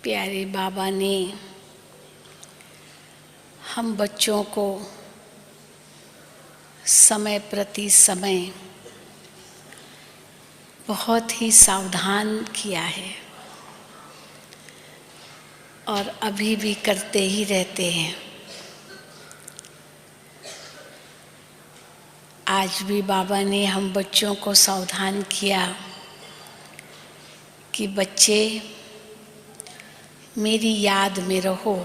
प्यारे बाबा ने हम बच्चों को समय प्रति समय बहुत ही सावधान किया है और अभी भी करते ही रहते हैं। आज भी बाबा ने हम बच्चों को सावधान किया कि बच्चे मेरी याद में रहो,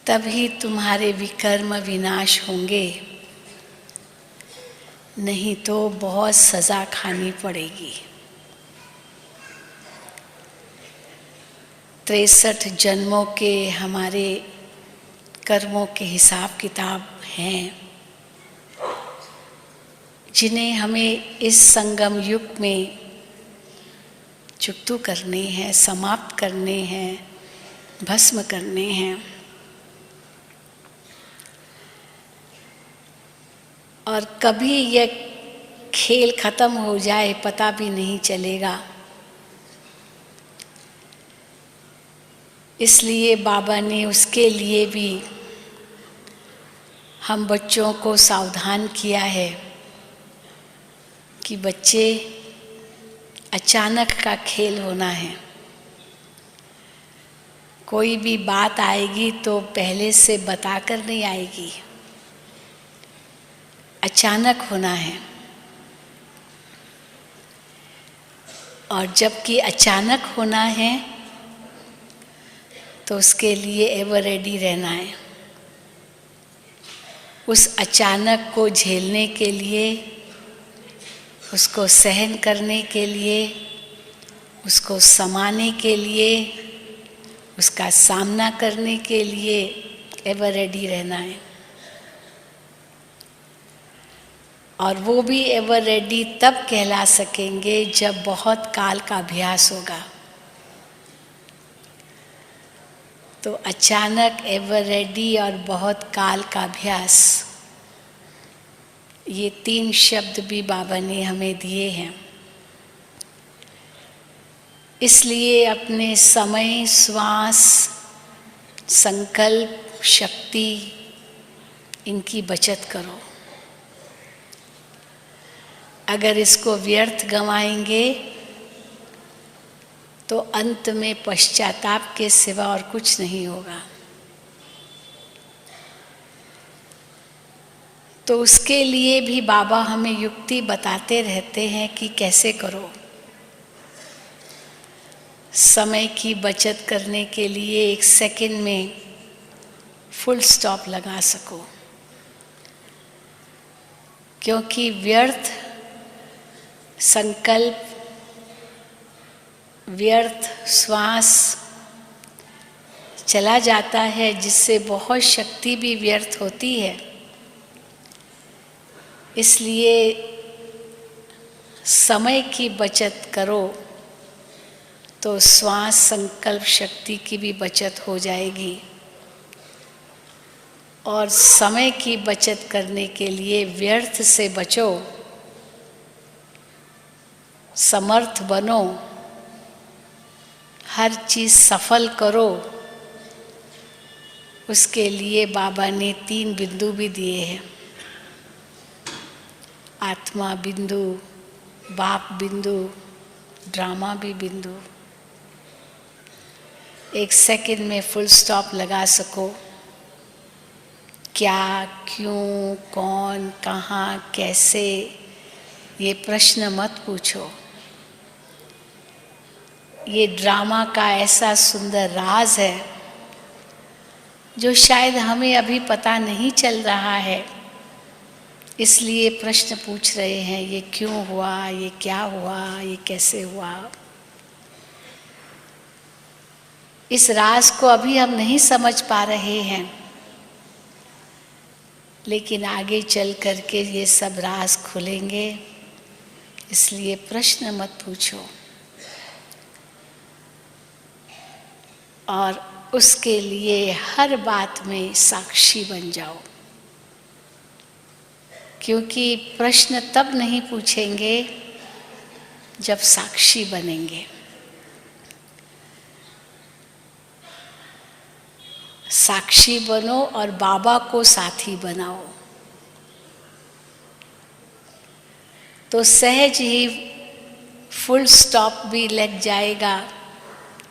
तभी तुम्हारे विकर्म विनाश होंगे, नहीं तो बहुत सज़ा खानी पड़ेगी। 63 जन्मों के हमारे कर्मों के हिसाब किताब हैं, जिन्हें हमें इस संगम युग में चुकता करने हैं, समाप्त करने हैं, भस्म करने हैं। और कभी यह खेल खत्म हो जाए पता भी नहीं चलेगा। इसलिए बाबा ने उसके लिए भी हम बच्चों को सावधान किया है कि बच्चे अचानक का खेल होना है। कोई भी बात आएगी तो पहले से बताकर नहीं आएगी, अचानक होना है। और जबकि अचानक होना है तो उसके लिए एवर रेडी रहना है। उस अचानक को झेलने के लिए, उसको सहन करने के लिए, उसको समाने के लिए, उसका सामना करने के लिए एवर रेडी रहना है। और वो भी एवर रेडी तब कहला सकेंगे जब बहुत काल का अभ्यास होगा। तो अचानक, एवर रेडी और बहुत काल का अभ्यास, ये 3 शब्द भी बाबा ने हमें दिए हैं। इसलिए अपने समय, श्वास, संकल्प, शक्ति, इनकी बचत करो। अगर इसको व्यर्थ गंवाएंगे तो अंत में पश्चाताप के सिवा और कुछ नहीं होगा। तो उसके लिए भी बाबा हमें युक्ति बताते रहते हैं कि कैसे करो। समय की बचत करने के लिए 1 सेकंड में फुल स्टॉप लगा सको, क्योंकि व्यर्थ संकल्प, व्यर्थ श्वास चला जाता है, जिससे बहुत शक्ति भी व्यर्थ होती है। इसलिए समय की बचत करो तो श्वास, संकल्प, शक्ति की भी बचत हो जाएगी। और समय की बचत करने के लिए व्यर्थ से बचो, समर्थ बनो, हर चीज़ सफल करो। उसके लिए बाबा ने 3 बिंदु भी दिए हैं। आत्मा बिंदु, बाप बिंदु, ड्रामा भी बिंदु। 1 सेकंड में फुल स्टॉप लगा सको। क्या, क्यों, कौन, कहाँ, कैसे, ये प्रश्न मत पूछो। ये ड्रामा का ऐसा सुंदर राज है जो शायद हमें अभी पता नहीं चल रहा है। इसलिए प्रश्न पूछ रहे हैं, ये क्यों हुआ, ये क्या हुआ, ये कैसे हुआ। इस राज को अभी हम नहीं समझ पा रहे हैं, लेकिन आगे चल करके ये सब राज खुलेंगे। इसलिए प्रश्न मत पूछो और उसके लिए हर बात में साक्षी बन जाओ। क्योंकि प्रश्न तब नहीं पूछेंगे जब साक्षी बनेंगे। साक्षी बनो और बाबा को साथी बनाओ, तो सहज ही फुल स्टॉप भी लग जाएगा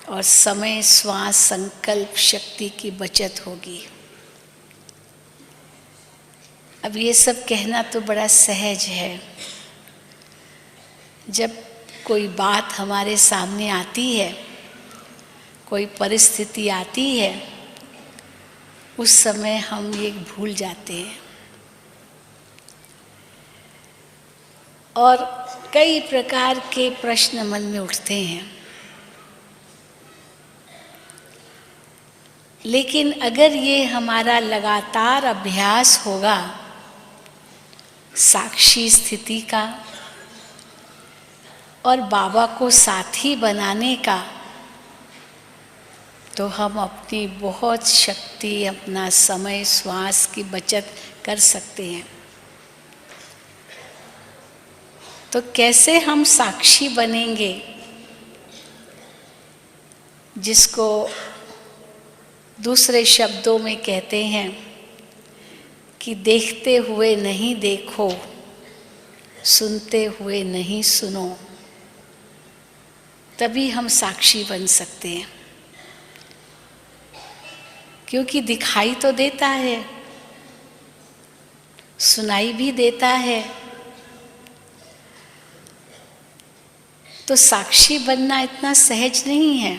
और समय, श्वास, संकल्प शक्ति की बचत होगी। अब ये सब कहना तो बड़ा सहज है। जब कोई बात हमारे सामने आती है, कोई परिस्थिति आती है, उस समय हम ये भूल जाते हैं और कई प्रकार के प्रश्न मन में उठते हैं। लेकिन अगर ये हमारा लगातार अभ्यास होगा साक्षी स्थिति का और बाबा को साथी बनाने का, तो हम अपनी बहुत शक्ति, अपना समय, श्वास की बचत कर सकते हैं। तो कैसे हम साक्षी बनेंगे, जिसको दूसरे शब्दों में कहते हैं कि देखते हुए नहीं देखो, सुनते हुए नहीं सुनो, तभी हम साक्षी बन सकते हैं। क्योंकि दिखाई तो देता है, सुनाई भी देता है, तो साक्षी बनना इतना सहज नहीं है।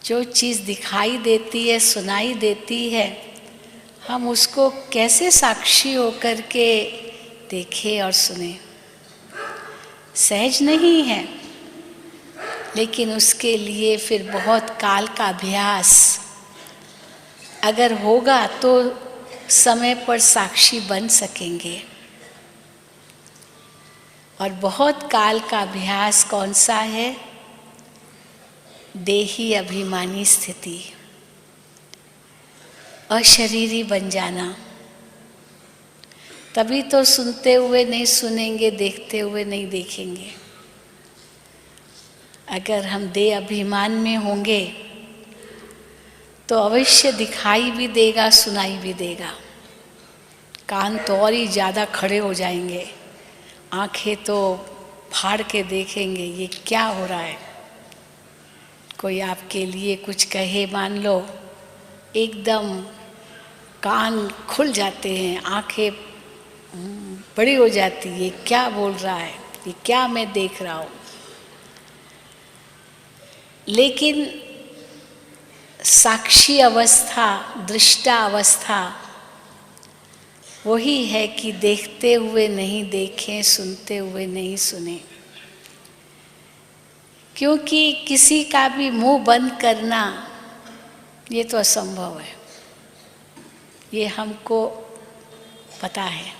जो चीज़ दिखाई देती है, सुनाई देती है, हम उसको कैसे साक्षी होकर के देखें और सुने, सहज नहीं है। लेकिन उसके लिए फिर बहुत काल का अभ्यास अगर होगा तो समय पर साक्षी बन सकेंगे। और बहुत काल का अभ्यास कौन सा है? देही अभिमानी स्थिति, अशरीरी बन जाना। तभी तो सुनते हुए नहीं सुनेंगे, देखते हुए नहीं देखेंगे। अगर हम देह अभिमान में होंगे तो अवश्य दिखाई भी देगा, सुनाई भी देगा। कान तो और ही ज़्यादा खड़े हो जाएंगे, आंखें तो फाड़ के देखेंगे ये क्या हो रहा है। कोई आपके लिए कुछ कहे, मान लो, एकदम कान खुल जाते हैं, आंखें बड़ी हो जाती है, ये क्या बोल रहा है, ये क्या मैं देख रहा हूँ। लेकिन साक्षी अवस्था, दृष्टा अवस्था वही है कि देखते हुए नहीं देखें, सुनते हुए नहीं सुने। क्योंकि किसी का भी मुंह बंद करना ये तो असंभव है, ये हमको पता है।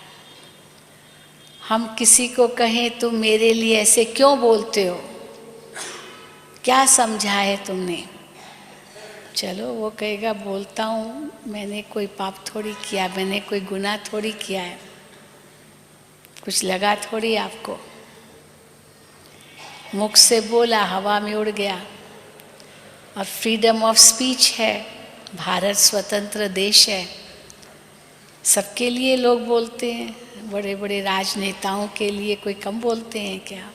हम किसी को कहें तुम मेरे लिए ऐसे क्यों बोलते हो, क्या समझा है तुमने? चलो वो कहेगा बोलता हूँ, मैंने कोई पाप थोड़ी किया, मैंने कोई गुनाह थोड़ी किया है, कुछ लगा थोड़ी आपको। मुख से बोला, हवा में उड़ गया। और फ्रीडम ऑफ स्पीच है, भारत स्वतंत्र देश है, सबके लिए लोग बोलते हैं। बड़े बड़े राजनेताओं के लिए कोई कम बोलते हैं क्या?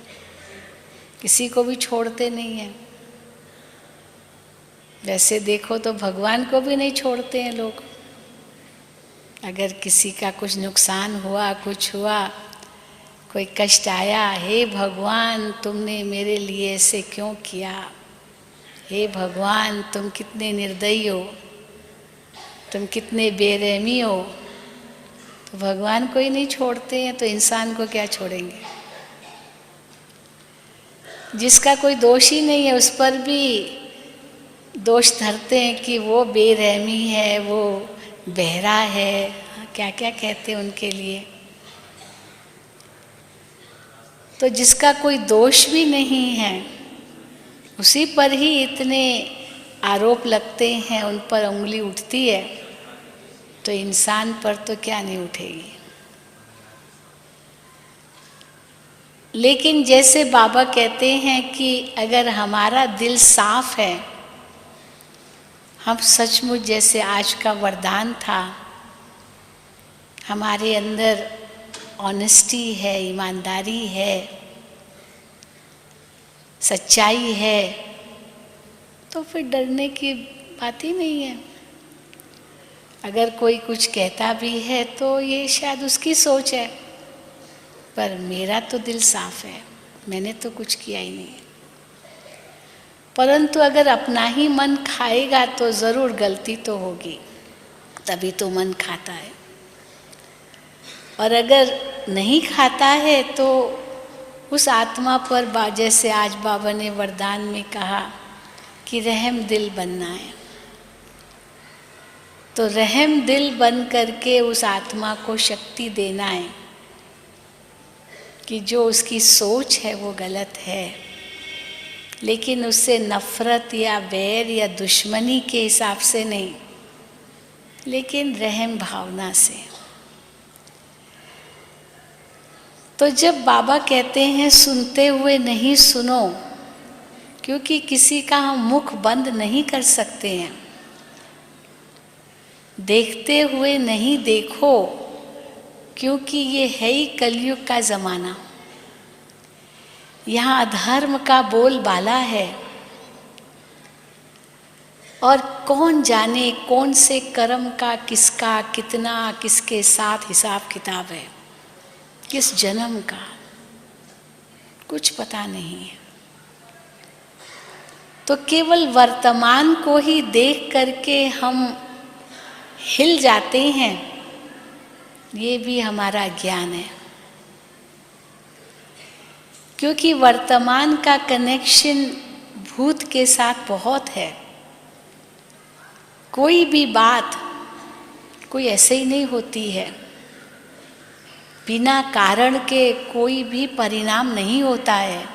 किसी को भी छोड़ते नहीं हैं। वैसे देखो तो भगवान को भी नहीं छोड़ते हैं लोग। अगर किसी का कुछ नुकसान हुआ, कुछ हुआ, कोई कष्ट आया, हे भगवान तुमने मेरे लिए ऐसे क्यों किया, हे भगवान तुम कितने निर्दयी हो, तुम कितने बेरहमी हो, तो भगवान को ही नहीं छोड़ते हैं तो इंसान को क्या छोड़ेंगे। जिसका कोई दोष ही नहीं है उस पर भी दोष धरते हैं कि वो बेरहमी है, वो बहरा है, क्या क्या कहते हैं उनके लिए। तो जिसका कोई दोष भी नहीं है उसी पर ही इतने आरोप लगते हैं, उन पर उंगली उठती है, तो इंसान पर तो क्या नहीं उठेगी। लेकिन जैसे बाबा कहते हैं कि अगर हमारा दिल साफ है, हम सचमुच जैसे आज का वरदान था, हमारे अंदर ऑनेस्टी है, ईमानदारी है, सच्चाई है, तो फिर डरने की बात ही नहीं है। अगर कोई कुछ कहता भी है तो ये शायद उसकी सोच है, पर मेरा तो दिल साफ है, मैंने तो कुछ किया ही नहीं। परंतु अगर अपना ही मन खाएगा तो ज़रूर गलती तो होगी, तभी तो मन खाता है। और अगर नहीं खाता है तो उस आत्मा पर जैसे आज बाबा ने वरदान में कहा कि रहम दिल बनना है, तो रहम दिल बन करके उस आत्मा को शक्ति देना है कि जो उसकी सोच है वो गलत है, लेकिन उससे नफ़रत या वैर या दुश्मनी के हिसाब से नहीं, लेकिन रहम भावना से। तो जब बाबा कहते हैं सुनते हुए नहीं सुनो, क्योंकि किसी का हम मुख बंद नहीं कर सकते हैं, देखते हुए नहीं देखो, क्योंकि ये है ही कलयुग का ज़माना, यहाँ अधर्म का बोलबाला है, और कौन जाने कौन से कर्म का किसका कितना किसके साथ हिसाब किताब है, किस जन्म का कुछ पता नहीं है। तो केवल वर्तमान को ही देख करके हम हिल जाते हैं, ये भी हमारा ज्ञान है, क्योंकि वर्तमान का कनेक्शन भूत के साथ बहुत है। कोई भी बात कोई ऐसे ही नहीं होती है, बिना कारण के कोई भी परिणाम नहीं होता है।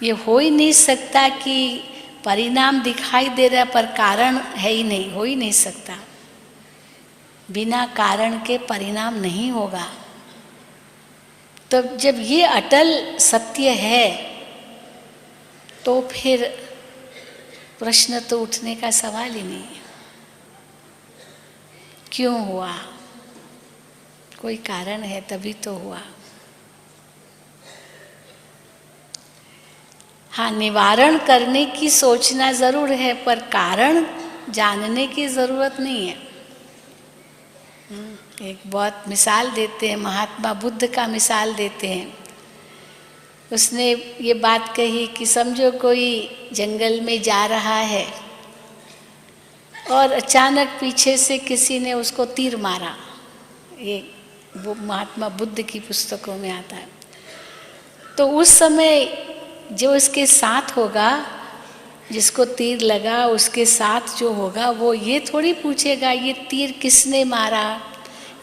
ये हो ही नहीं सकता कि परिणाम दिखाई दे रहा पर कारण है ही नहीं, हो ही नहीं सकता। बिना कारण के परिणाम नहीं होगा। तो जब ये अटल सत्य है तो फिर प्रश्न तो उठने का सवाल ही नहीं है। क्यों हुआ? कोई कारण है तभी तो हुआ। हाँ, निवारण करने की सोचना जरूर है, पर कारण जानने की जरूरत नहीं है। एक बहुत मिसाल देते हैं, महात्मा बुद्ध का मिसाल देते हैं। उसने ये बात कही कि समझो कोई जंगल में जा रहा है और अचानक पीछे से किसी ने उसको तीर मारा। ये वो महात्मा बुद्ध की पुस्तकों में आता है। तो उस समय जो उसके साथ होगा, जिसको तीर लगा, उसके साथ जो होगा वो ये थोड़ी पूछेगा ये तीर किसने मारा,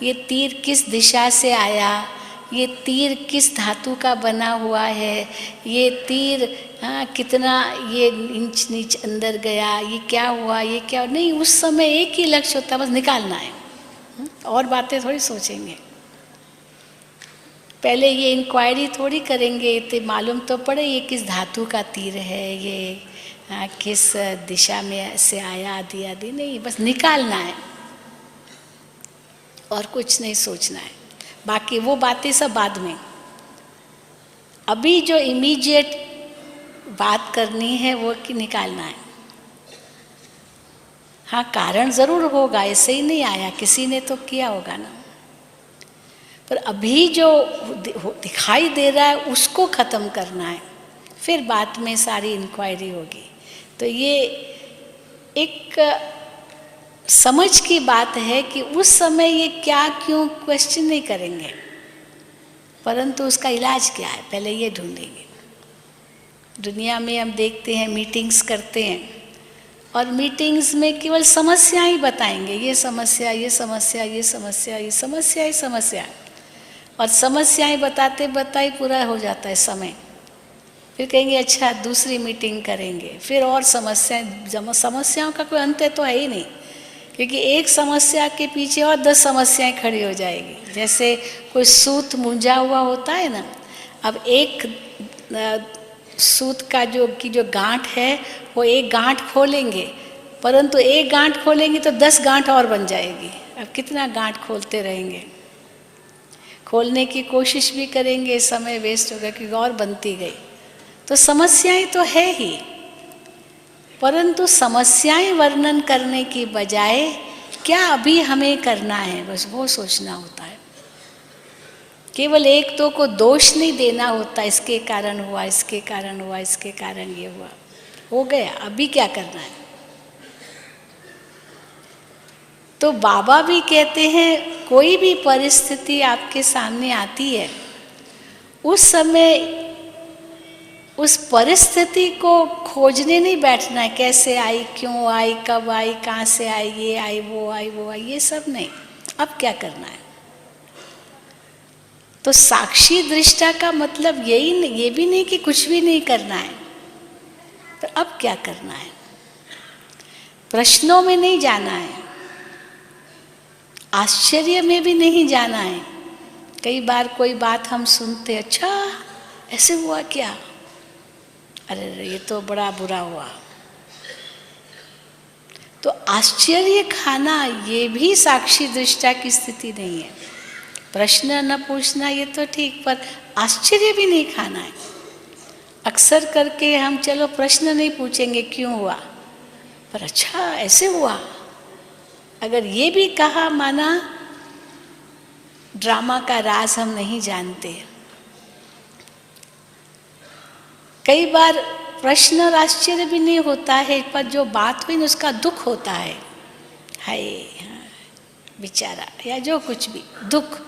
ये तीर किस दिशा से आया, ये तीर किस धातु का बना हुआ है, ये तीर कितना ये इंच नीच अंदर गया, ये क्या हुआ, ये क्या नहीं। उस समय एक ही लक्ष्य होता है, बस निकालना है। और बातें थोड़ी सोचेंगे। पहले ये इंक्वायरी थोड़ी करेंगे, तो मालूम तो पड़े ये किस धातु का तीर है, ये किस दिशा में से आया, आदि आदि नहीं, बस निकालना है और कुछ नहीं सोचना है। बाकी वो बातें सब बाद में। अभी जो इमीडिएट बात करनी है वो कि निकालना है। हाँ, कारण जरूर होगा, ऐसे ही नहीं आया, किसी ने तो किया होगा ना। पर अभी जो दिखाई दे रहा है उसको ख़त्म करना है, फिर बाद में सारी इंक्वायरी होगी। तो ये एक समझ की बात है कि उस समय ये क्या क्यों क्वेश्चन नहीं करेंगे, परंतु उसका इलाज क्या है पहले ये ढूंढेंगे। दुनिया में हम देखते हैं मीटिंग्स करते हैं और मीटिंग्स में केवल समस्या ही बताएंगे, ये समस्या, ये समस्या, ये समस्या, ये समस्या, ये समस्या, और समस्याएं बताते बताए पूरा हो जाता है समय। फिर कहेंगे अच्छा दूसरी मीटिंग करेंगे, फिर और समस्याएं, समस्याओं का कोई अंत तो है ही नहीं, क्योंकि एक समस्या के पीछे और 10 समस्याएं खड़ी हो जाएगी। जैसे कोई सूत मुंजा हुआ होता है ना, अब एक सूत का जो गांठ है वो एक गांठ खोलेंगे, परंतु एक गांठ खोलेंगे तो 10 गांठ और बन जाएगी। अब कितना गांठ खोलते रहेंगे, खोलने की कोशिश भी करेंगे, समय वेस्ट होगा क्योंकि और बनती गई। तो समस्याएं तो है ही, परंतु समस्याएं वर्णन करने की बजाय क्या अभी हमें करना है, बस वो सोचना होता है। केवल एक दो को दोष नहीं देना होता, इसके कारण हुआ, इसके कारण हुआ, इसके कारण ये हुआ, हो गया, अभी क्या करना है। तो बाबा भी कहते हैं कोई भी परिस्थिति आपके सामने आती है, उस समय उस परिस्थिति को खोजने नहीं बैठना है, कैसे आई, क्यों आई, कब आई, कहाँ से आई, ये आई, वो आई, वो आई, ये सब नहीं। अब क्या करना है। तो साक्षी दृष्टा का मतलब यही नहीं, ये भी नहीं कि कुछ भी नहीं करना है। तो अब क्या करना है, प्रश्नों में नहीं जाना है, आश्चर्य में भी नहीं जाना है। कई बार कोई बात हम सुनते, अच्छा ऐसे हुआ क्या, अरे ये तो बड़ा बुरा हुआ। तो आश्चर्य खाना ये भी साक्षी दृष्टा की स्थिति नहीं है। प्रश्न न पूछना ये तो ठीक, पर आश्चर्य भी नहीं खाना है। अक्सर करके हम चलो प्रश्न नहीं पूछेंगे क्यों हुआ, पर अच्छा ऐसे हुआ, अगर ये भी कहा माना ड्रामा का राज हम नहीं जानते। कई बार प्रश्न और आश्चर्य भी नहीं होता है, पर जो बात हुई ना उसका दुख होता है, हाय बेचारा, या जो कुछ भी दुख।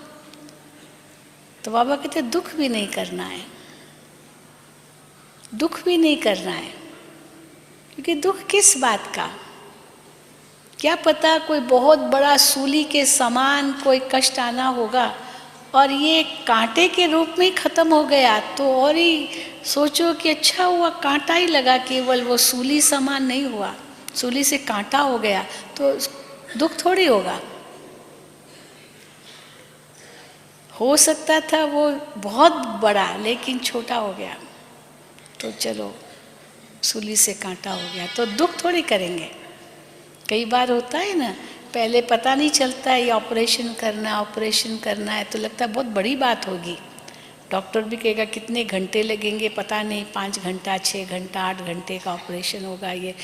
तो बाबा कहते दुख भी नहीं करना है, दुख भी नहीं करना है, क्योंकि दुख किस बात का, क्या पता कोई बहुत बड़ा सूली के समान कोई कष्ट आना होगा और ये कांटे के रूप में ही खत्म हो गया, तो और ही सोचो कि अच्छा हुआ कांटा ही लगा, केवल वो सूली समान नहीं हुआ, सूली से कांटा हो गया, तो दुख थोड़ी होगा। हो सकता था वो बहुत बड़ा लेकिन छोटा हो गया, तो चलो सूली से कांटा हो गया, तो दुख थोड़ी करेंगे। कई बार होता है ना, पहले पता नहीं चलता है ये ऑपरेशन करना है, तो लगता है बहुत बड़ी बात होगी। डॉक्टर भी कहेगा कितने घंटे लगेंगे पता नहीं, 5 घंटा, 6 घंटा, 8 घंटे का ऑपरेशन होगा, ये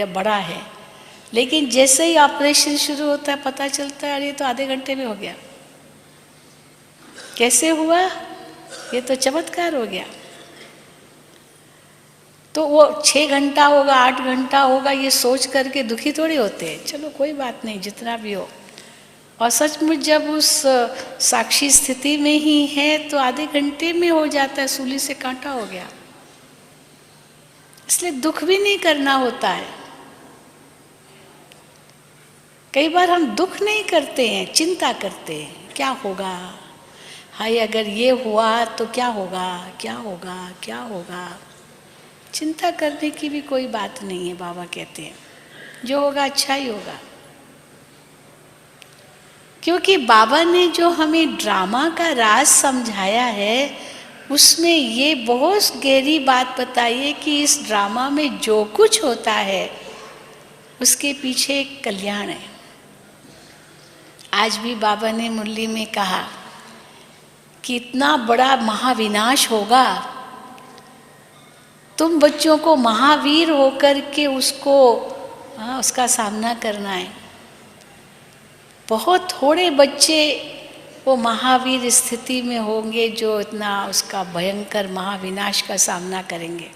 बड़ा है। लेकिन जैसे ही ऑपरेशन शुरू होता है पता चलता है अरे ये तो आधे घंटे में हो गया। कैसे हुआ, ये तो चमत्कार हो गया। तो वो 6 घंटा होगा, 8 घंटा होगा, ये सोच करके दुखी थोड़ी होते हैं, चलो कोई बात नहीं जितना भी हो। और सचमुच जब उस साक्षी स्थिति में ही है तो आधे घंटे में हो जाता है, सूली से कांटा हो गया। इसलिए दुख भी नहीं करना होता है। कई बार हम दुख नहीं करते हैं, चिंता करते हैं, क्या होगा, हाय अगर ये हुआ तो क्या होगा, क्या होगा, क्या होगा। चिंता करने की भी कोई बात नहीं है। बाबा कहते हैं जो होगा अच्छा ही होगा, क्योंकि बाबा ने जो हमें ड्रामा का राज समझाया है उसमें ये बहुत गहरी बात बताई है कि इस ड्रामा में जो कुछ होता है उसके पीछे एक कल्याण है। आज भी बाबा ने मुरली में कहा कि इतना बड़ा महाविनाश होगा, तुम बच्चों को महावीर होकर के उसका सामना करना है। बहुत थोड़े बच्चे वो महावीर स्थिति में होंगे जो इतना उसका भयंकर महाविनाश का सामना करेंगे।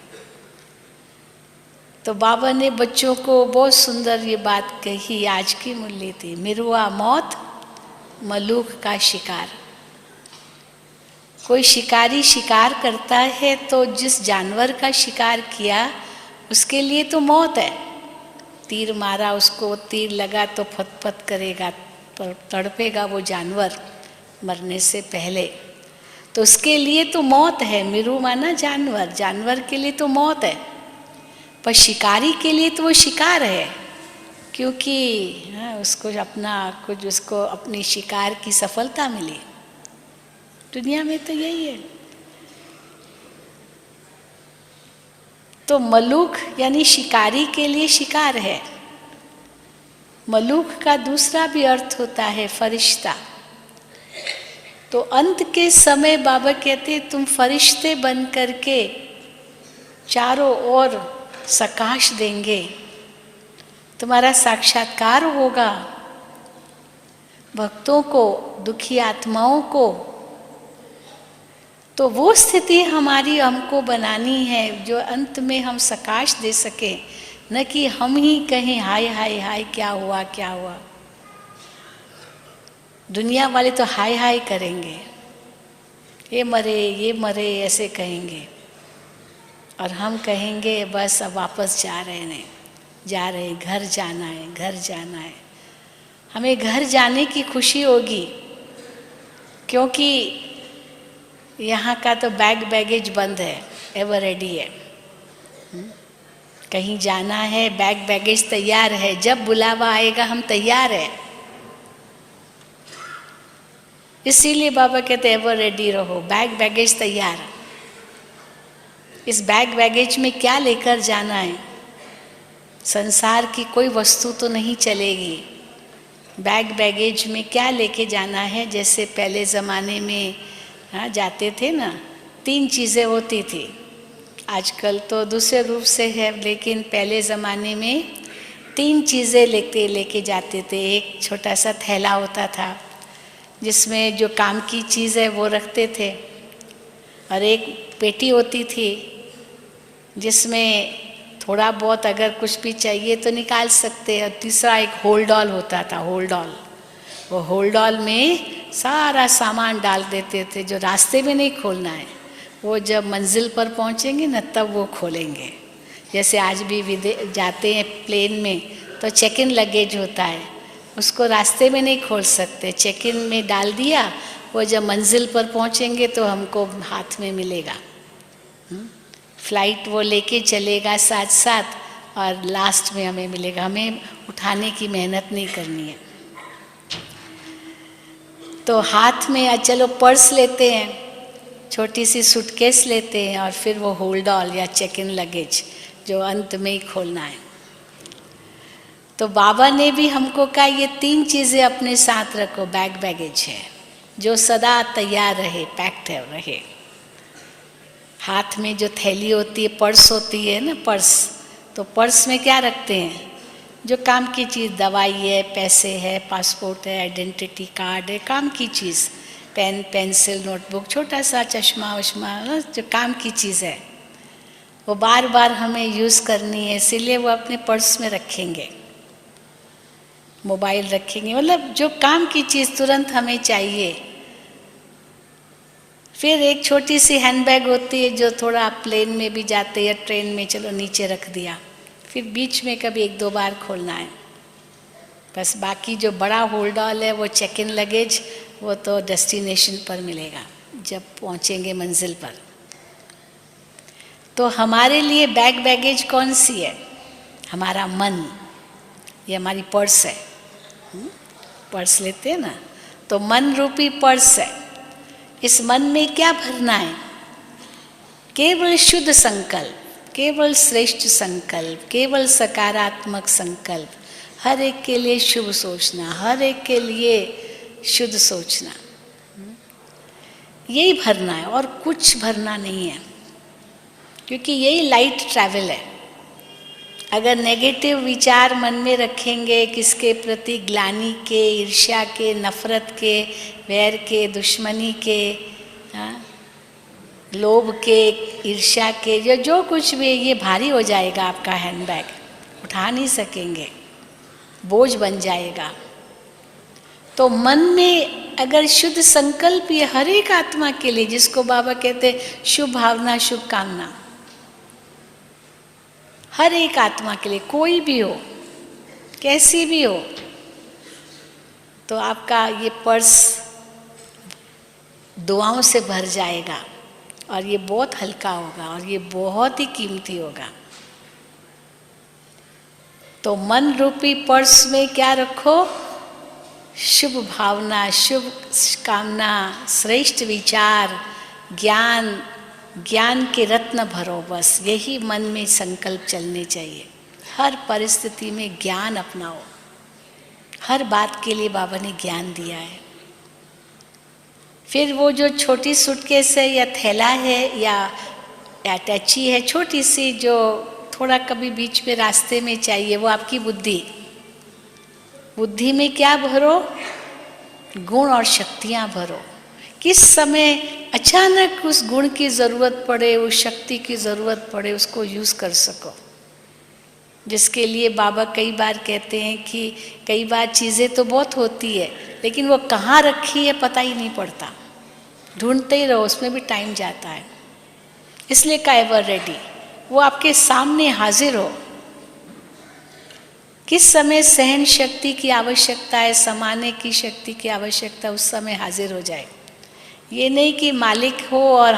तो बाबा ने बच्चों को बहुत सुंदर ये बात कही, आज की मुरली थी, मिरुआ मौत मलूक का शिकार। कोई शिकारी शिकार करता है तो जिस जानवर का शिकार किया उसके लिए तो मौत है। तीर मारा उसको, तीर लगा तो फत करेगा, तड़पेगा वो जानवर मरने से पहले, तो उसके लिए तो मौत है। मिरु माना जानवर, जानवर के लिए तो मौत है, पर शिकारी के लिए तो वो शिकार है, क्योंकि उसको अपनी शिकार की सफलता मिली। दुनिया में तो यही है। तो मलूक यानी शिकारी के लिए शिकार है। मलूक का दूसरा भी अर्थ होता है फरिश्ता। तो अंत के समय बाबा कहते तुम फरिश्ते बन करके चारों ओर प्रकाश देंगे, तुम्हारा साक्षात्कार होगा, भक्तों को, दुखी आत्माओं को। तो वो स्थिति हमारी हमको बनानी है जो अंत में हम प्रकाश दे सके, न कि हम ही कहें हाय हाय हाय क्या हुआ क्या हुआ। दुनिया वाले तो हाय हाय करेंगे, ये मरे ऐसे कहेंगे, और हम कहेंगे बस अब वापस जा रहे, घर जाना है। हमें घर जाने की खुशी होगी, क्योंकि यहाँ का तो बैगेज बंद है, एवर रेडी है। कहीं जाना है, बैगेज तैयार है, जब बुलावा आएगा हम तैयार है। इसीलिए बाबा कहते एवर रेडी रहो, बैगेज तैयार। इस बैगेज में क्या लेकर जाना है? संसार की कोई वस्तु तो नहीं चलेगी। बैगेज में क्या लेके जाना है? जैसे पहले ज़माने में जाते थे ना, 3 चीज़ें होती थी। आजकल तो दूसरे रूप से है, लेकिन पहले ज़माने में 3 चीज़ें लेके जाते थे। एक छोटा सा थैला होता था जिसमें जो काम की चीज़ है वो रखते थे, और एक पेटी होती थी जिसमें थोड़ा बहुत अगर कुछ भी चाहिए तो निकाल सकते। और तीसरा एक होल्डॉल होता था, होल्डॉल। वो होल्डॉल में सारा सामान डाल देते थे, जो रास्ते में नहीं खोलना है, वो जब मंजिल पर पहुंचेंगे ना तब वो खोलेंगे। जैसे आज भी जाते हैं प्लेन में तो चेक इन लगेज होता है, उसको रास्ते में नहीं खोल सकते, चेक इन में डाल दिया, वो जब मंजिल पर पहुंचेंगे तो हमको हाथ में मिलेगा। फ्लाइट वो लेके चलेगा साथ साथ, और लास्ट में हमें मिलेगा। हमें उठाने की मेहनत नहीं करनी है। तो हाथ में चलो पर्स लेते हैं, छोटी सी सूटकेस लेते हैं, और फिर वो होल्ड ऑल या चेक इन लगेज जो अंत में ही खोलना है। तो बाबा ने भी हमको कहा ये 3 चीज़ें अपने साथ रखो, बैगेज है जो सदा तैयार रहे, पैक्ड रहे। हाथ में जो थैली होती है, पर्स होती है ना, पर्स, तो पर्स में क्या रखते हैं? जो काम की चीज़, दवाई है, पैसे है, पासपोर्ट है, आइडेंटिटी कार्ड है, काम की चीज़, पेन पेंसिल नोटबुक, छोटा सा चश्मा वश्मा, जो काम की चीज़ है वो बार बार हमें यूज़ करनी है, इसीलिए वो अपने पर्स में रखेंगे। मोबाइल रखेंगे, मतलब जो काम की चीज़ तुरंत हमें चाहिए। फिर एक छोटी सी हैंडबैग होती है जो थोड़ा आप प्लेन में भी जाते या ट्रेन में, चलो नीचे रख दिया, फिर बीच में कभी 1-2 बार खोलना है बस। बाकी जो बड़ा होल्ड ऑल है वो चेक इन लगेज, वो तो डेस्टिनेशन पर मिलेगा जब पहुंचेंगे मंजिल पर। तो हमारे लिए बैगेज कौन सी है? हमारा मन, ये हमारी पर्स है। पर्स लेते हैं ना, तो मन रूपी पर्स है। इस मन में क्या भरना है? केवल शुद्ध संकल्प, केवल श्रेष्ठ संकल्प, केवल सकारात्मक संकल्प, हर एक के लिए शुभ सोचना, हर एक के लिए शुद्ध सोचना, यही भरना है और कुछ भरना नहीं है, क्योंकि यही लाइट ट्रैवल है। अगर नेगेटिव विचार मन में रखेंगे, किसके प्रति ग्लानि के, ईर्ष्या के, नफरत के, वैर के, दुश्मनी के, लोभ के, ईर्ष्या के, जो कुछ भी, ये भारी हो जाएगा आपका हैंडबैग, उठा नहीं सकेंगे, बोझ बन जाएगा। तो मन में अगर शुद्ध संकल्प, ये हर एक आत्मा के लिए, जिसको बाबा कहते हैं शुभ भावना, शुभ कामना, हर एक आत्मा के लिए, कोई भी हो, कैसी भी हो, तो आपका ये पर्स दुआओं से भर जाएगा, और ये बहुत हल्का होगा, और ये बहुत ही कीमती होगा। तो मन रूपी पर्स में क्या रखो? शुभ भावना, शुभ कामना, श्रेष्ठ विचार, ज्ञान, ज्ञान के रत्न भरो, बस यही मन में संकल्प चलने चाहिए। हर परिस्थिति में ज्ञान अपनाओ। हर बात के लिए बाबा ने ज्ञान दिया है। फिर वो जो छोटी सूटकेस है या थैला है या अटैची है छोटी सी, जो थोड़ा कभी बीच में रास्ते में चाहिए, वो आपकी बुद्धि। बुद्धि में क्या भरो? गुण और शक्तियाँ भरो। किस समय अचानक उस गुण की ज़रूरत पड़े, उस शक्ति की ज़रूरत पड़े, उसको यूज़ कर सको। जिसके लिए बाबा कई बार कहते हैं कि कई बार चीज़ें तो बहुत होती है, लेकिन वो कहाँ रखी है पता ही नहीं पड़ता। ढूंढते ही रहो, उसमें भी टाइम जाता है। इसलिए का एवर रेडी, वो आपके सामने हाजिर हो। किस समय सहन शक्ति की आवश्यकता है, समाने की शक्ति की आवश्यकता, उस समय हाजिर हो जाए। ये नहीं कि मालिक हो और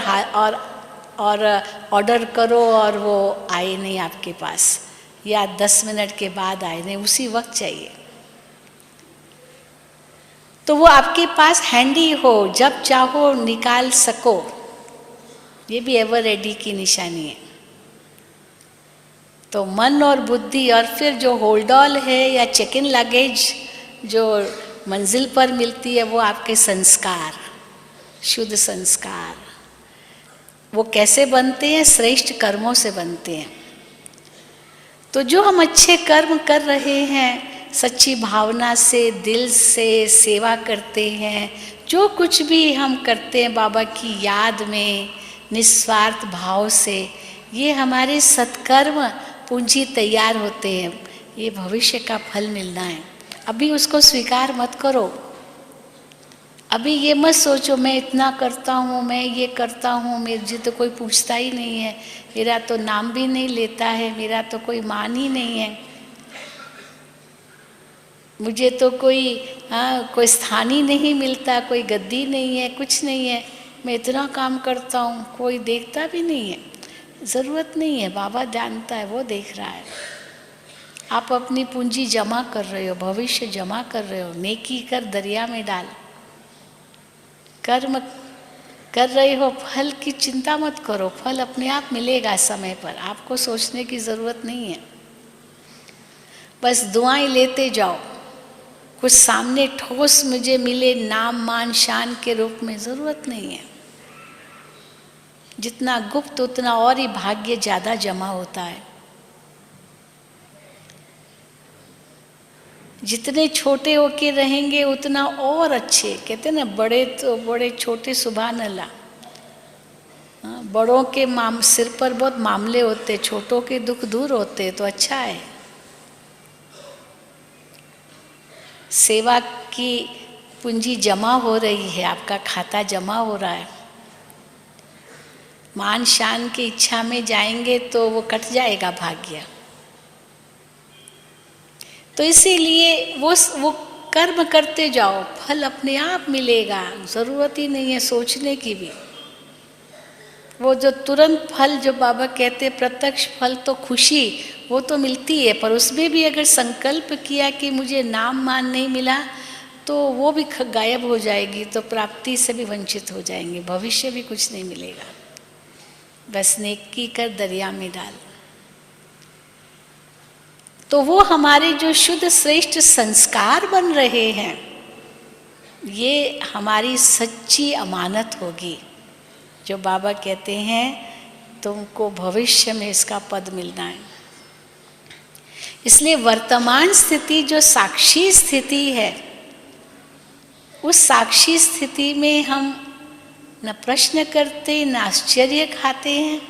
ऑर्डर करो और वो आए नहीं आपके पास, या 10 मिनट के बाद आए नहीं, उसी वक्त चाहिए। तो वो आपके पास हैंडी हो, जब चाहो निकाल सको। ये भी एवर रेडी की निशानी है। तो मन और बुद्धि, और फिर जो होल्ड ऑल है या चेक इन लगेज जो मंजिल पर मिलती है, वो आपके संस्कार, शुद्ध संस्कार। वो कैसे बनते हैं? श्रेष्ठ कर्मों से बनते हैं। तो जो हम अच्छे कर्म कर रहे हैं, सच्ची भावना से, दिल से सेवा करते हैं, जो कुछ भी हम करते हैं बाबा की याद में निस्वार्थ भाव से, ये हमारे सत्कर्म पूंजी तैयार होते हैं। ये भविष्य का फल मिलना है। अभी उसको स्वीकार मत करो। अभी ये मत सोचो मैं इतना करता हूँ, मैं ये करता हूँ, मुझे तो कोई पूछता ही नहीं है, मेरा तो नाम भी नहीं लेता है, मेरा तो कोई मान ही नहीं है, मुझे तो कोई स्थान ही नहीं मिलता, कोई गद्दी नहीं है, कुछ नहीं है, मैं इतना काम करता हूँ, कोई देखता भी नहीं है। ज़रूरत नहीं है, बाबा जानता है, वो देख रहा है। आप अपनी पूंजी जमा कर रहे हो, भविष्य जमा कर रहे हो। नेकी कर दरिया में डाल। कर्म कर रहे हो, फल की चिंता मत करो, फल अपने आप मिलेगा समय पर, आपको सोचने की ज़रूरत नहीं है। बस दुआएं लेते जाओ, कुछ सामने ठोस मुझे मिले नाम मान शान के रूप में, ज़रूरत नहीं है। जितना गुप्त उतना और ही भाग्य ज़्यादा जमा होता है। जितने छोटे होके रहेंगे उतना और अच्छे। कहते हैं ना, बड़े तो बड़े, छोटे सुभान अल्लाह। बड़ों के सिर पर बहुत मामले होते, छोटों के दुख दूर होते, तो अच्छा है। सेवा की पूंजी जमा हो रही है, आपका खाता जमा हो रहा है। मान शान की इच्छा में जाएंगे तो वो कट जाएगा भाग्य। तो इसीलिए वो कर्म करते जाओ, फल अपने आप मिलेगा। ज़रूरत ही नहीं है सोचने की भी। वो जो तुरंत फल जो बाबा कहते प्रत्यक्ष फल, तो खुशी वो तो मिलती है, पर उसमें भी अगर संकल्प किया कि मुझे नाम मान नहीं मिला, तो वो भी गायब हो जाएगी, तो प्राप्ति से भी वंचित हो जाएंगे, भविष्य भी कुछ नहीं मिलेगा। बस नेकी कर दरिया में डाल। तो वो हमारे जो शुद्ध श्रेष्ठ संस्कार बन रहे हैं, ये हमारी सच्ची अमानत होगी, जो बाबा कहते हैं तुमको भविष्य में इसका पद मिलना है। इसलिए वर्तमान स्थिति जो साक्षी स्थिति है, उस साक्षी स्थिति में हम न प्रश्न करते, न आश्चर्य खाते हैं,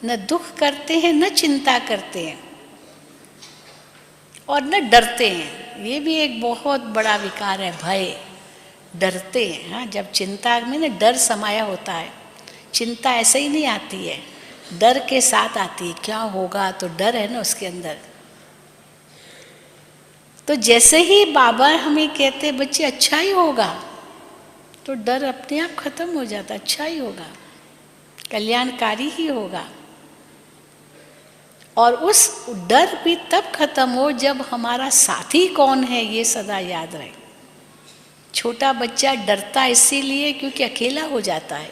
न दुख करते हैं, न चिंता करते हैं, और न डरते हैं। ये भी एक बहुत बड़ा विकार है, भय। डरते हैं। हाँ, जब चिंता में न डर समाया होता है। चिंता ऐसे ही नहीं आती है, डर के साथ आती है। क्या होगा, तो डर है ना उसके अंदर। तो जैसे ही बाबा हमें कहते बच्चे अच्छा ही होगा, तो डर अपने आप खत्म हो जाता। अच्छा ही होगा, कल्याणकारी ही होगा। और उस डर भी तब खत्म हो जब हमारा साथी कौन है ये सदा याद रहे। छोटा बच्चा डरता इसीलिए क्योंकि अकेला हो जाता है।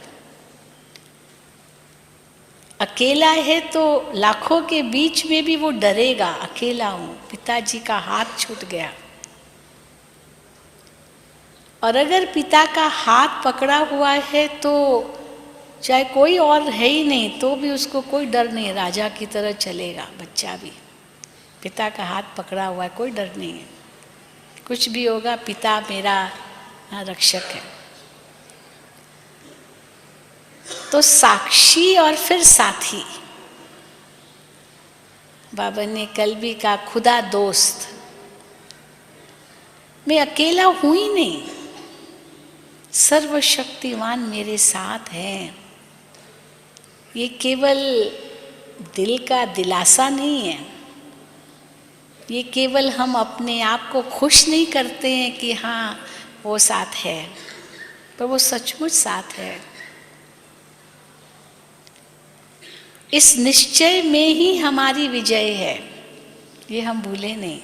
अकेला है तो लाखों के बीच में भी वो डरेगा, अकेला हूं, पिताजी का हाथ छूट गया। और अगर पिता का हाथ पकड़ा हुआ है तो चाहे कोई और है ही नहीं तो भी उसको कोई डर नहीं, राजा की तरह चलेगा बच्चा भी। पिता का हाथ पकड़ा हुआ है, कोई डर नहीं है, कुछ भी होगा पिता मेरा रक्षक है। तो साक्षी और फिर साथी, बाबा ने कल भी कहा खुदा दोस्त। मैं अकेला हूं ही नहीं, सर्वशक्तिमान मेरे साथ है। ये केवल दिल का दिलासा नहीं है, ये केवल हम अपने आप को खुश नहीं करते हैं कि हाँ वो साथ है, पर वो सचमुच साथ है। इस निश्चय में ही हमारी विजय है, ये हम भूले नहीं।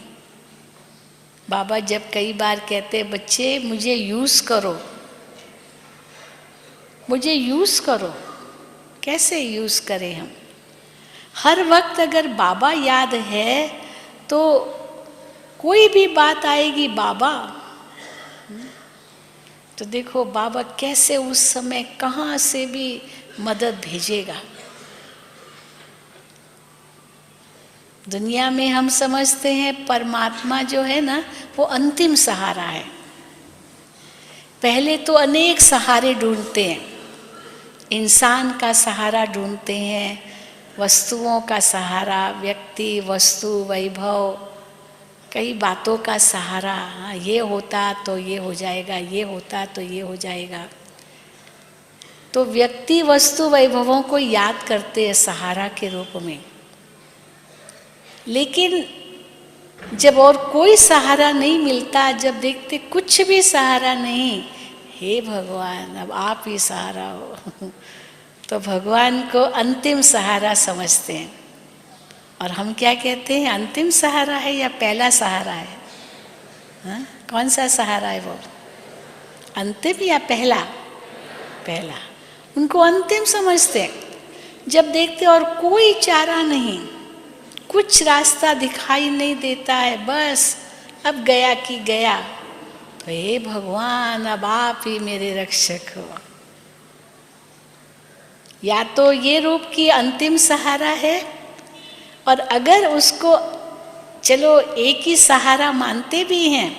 बाबा जब कई बार कहते बच्चे मुझे यूज करो, मुझे यूज करो, कैसे यूज करें हम? हर वक्त अगर बाबा याद है तो कोई भी बात आएगी बाबा, तो देखो बाबा कैसे उस समय कहाँ से भी मदद भेजेगा। दुनिया में हम समझते हैं परमात्मा जो है ना वो अंतिम सहारा है। पहले तो अनेक सहारे ढूंढते हैं, इंसान का सहारा ढूंढते हैं, वस्तुओं का सहारा, व्यक्ति, वस्तु, वैभव, कई बातों का सहारा। हाँ ये होता तो ये हो जाएगा, ये होता तो ये हो जाएगा। तो व्यक्ति, वस्तु, वैभवों को याद करते हैं सहारा के रूप में। लेकिन जब और कोई सहारा नहीं मिलता, जब देखते कुछ भी सहारा नहीं, हे भगवान अब आप ही सहारा हो, तो भगवान को अंतिम सहारा समझते हैं। और हम क्या कहते हैं, अंतिम सहारा है या पहला सहारा है? हाँ? कौन सा सहारा है वो, अंतिम या पहला? पहला। उनको अंतिम समझते हैं। जब देखते और कोई चारा नहीं, कुछ रास्ता दिखाई नहीं देता है, बस अब गया कि गया, तो हे भगवान अब आप ही मेरे रक्षक हो। या तो ये रूप की अंतिम सहारा है, और अगर उसको चलो एक ही सहारा मानते भी हैं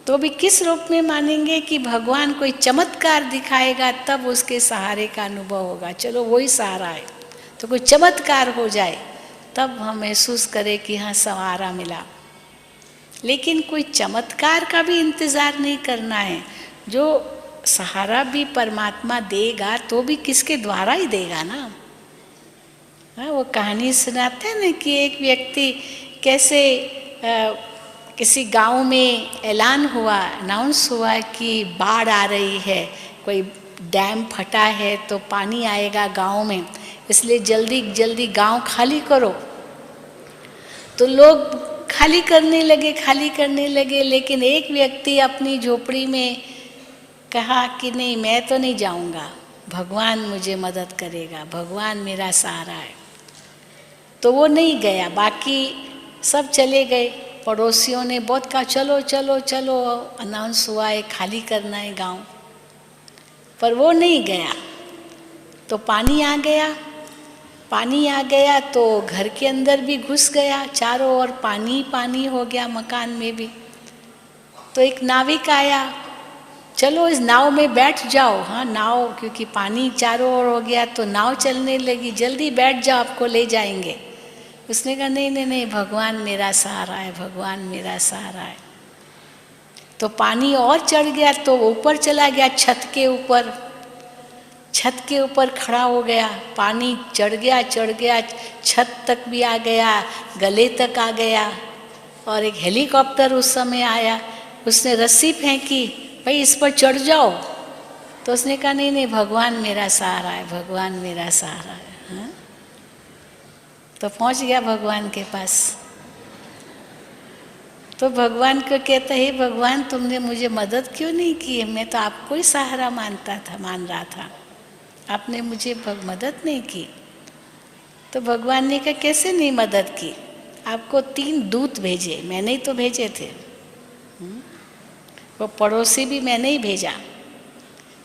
तो भी किस रूप में मानेंगे कि भगवान कोई चमत्कार दिखाएगा तब उसके सहारे का अनुभव होगा। चलो वही सहारा है तो कोई चमत्कार हो जाए तब हम महसूस करें कि हाँ सहारा मिला। लेकिन कोई चमत्कार का भी इंतज़ार नहीं करना है। जो सहारा भी परमात्मा देगा तो भी किसके द्वारा ही देगा ना। हाँ, वो कहानी सुनाते हैं ना कि एक व्यक्ति कैसे किसी गांव में ऐलान हुआ, अनाउंस हुआ कि बाढ़ आ रही है, कोई डैम फटा है तो पानी आएगा गांव में, इसलिए जल्दी जल्दी गांव खाली करो। तो लोग खाली करने लगे, लेकिन एक व्यक्ति अपनी झोपड़ी में कहा कि नहीं मैं तो नहीं जाऊंगा, भगवान मुझे मदद करेगा, भगवान मेरा सहारा है। तो वो नहीं गया, बाकी सब चले गए। पड़ोसियों ने बहुत कहा चलो चलो चलो, अनाउंस हुआ है खाली करना है गांव, पर वो नहीं गया। तो पानी आ गया तो घर के अंदर भी घुस गया, चारों ओर पानी पानी हो गया, मकान में भी। तो एक नाविक आया, चलो इस नाव में बैठ जाओ। हाँ नाव, क्योंकि पानी चारों ओर हो गया तो नाव चलने लगी, जल्दी बैठ जाओ आपको ले जाएंगे। उसने कहा नहीं नहीं नहीं, भगवान मेरा सहारा है, भगवान मेरा सहारा है। तो पानी और चढ़ गया तो ऊपर चला गया, छत के ऊपर खड़ा हो गया। पानी चढ़ गया, छत तक भी आ गया, गले तक आ गया। और एक हेलीकॉप्टर उस समय आया, उसने रस्सी फेंकी, भाई इस पर चढ़ जाओ। तो उसने कहा नहीं नहीं, भगवान मेरा सहारा है, भगवान मेरा सहारा है। हाँ? तो पहुंच गया भगवान के पास। तो भगवान को कहता है भगवान तुमने मुझे मदद क्यों नहीं की, मैं तो आपको ही सहारा मान रहा था, आपने मुझे मदद नहीं की। तो भगवान ने कहा कैसे नहीं मदद की, आपको 3 दूत भेजे, मैंने ही तो भेजे थे। वो पड़ोसी भी मैंने ही भेजा,